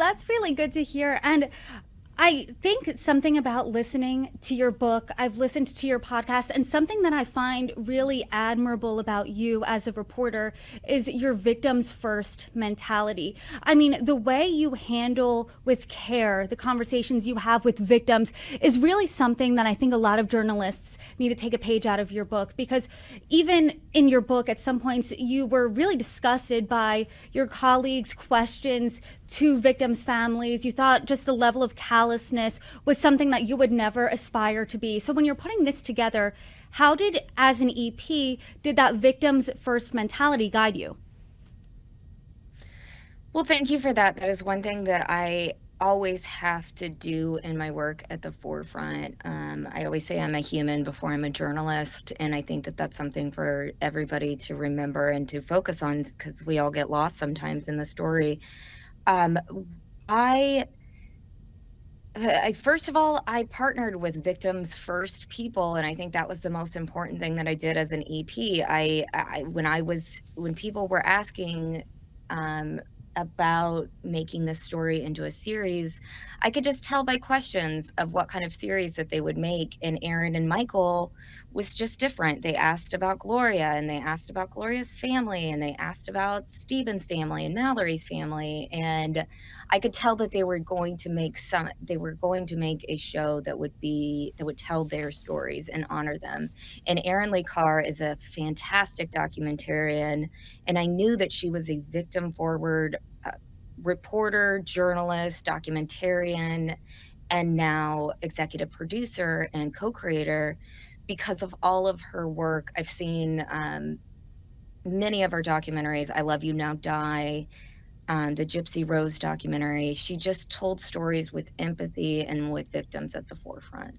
that's really good to hear. And I think something about listening to your book, I've listened to your podcast, and something that I find really admirable about you as a reporter is your victims first mentality. I mean, the way you handle with care the conversations you have with victims is really something that I think a lot of journalists need to take a page out of your book, because even in your book, at some points, you were really disgusted by your colleagues' questions to victims' families. You thought just the level of callousness was something that you would never aspire to be. So when you're putting this together, how did, as an EP, did that victims first mentality guide you? Well, thank you for that. That is one thing that I always have to do in my work at the forefront. I always say I'm a human before I'm a journalist, and I think that that's something for everybody to remember and to focus on because we all get lost sometimes in the story. Um, I first of all, I partnered with victims first people, and I think that was the most important thing that I did as an EP. When people were asking um, about making this story into a series, I could just tell by questions of what kind of series that they would make. And Aaron and Michael was just different. They asked about Gloria, and they asked about Gloria's family, and they asked about Stephen's family and Mallory's family, and I could tell that they were going to make a show that would tell their stories and honor them. And Erin Lee Carr is a fantastic documentarian, and I knew that she was a victim forward reporter, journalist, documentarian, and now executive producer and co-creator because of all of her work. I've seen many of her documentaries. I Love You Now Die, the Gypsy Rose documentary. She just told stories with empathy and with victims at the forefront.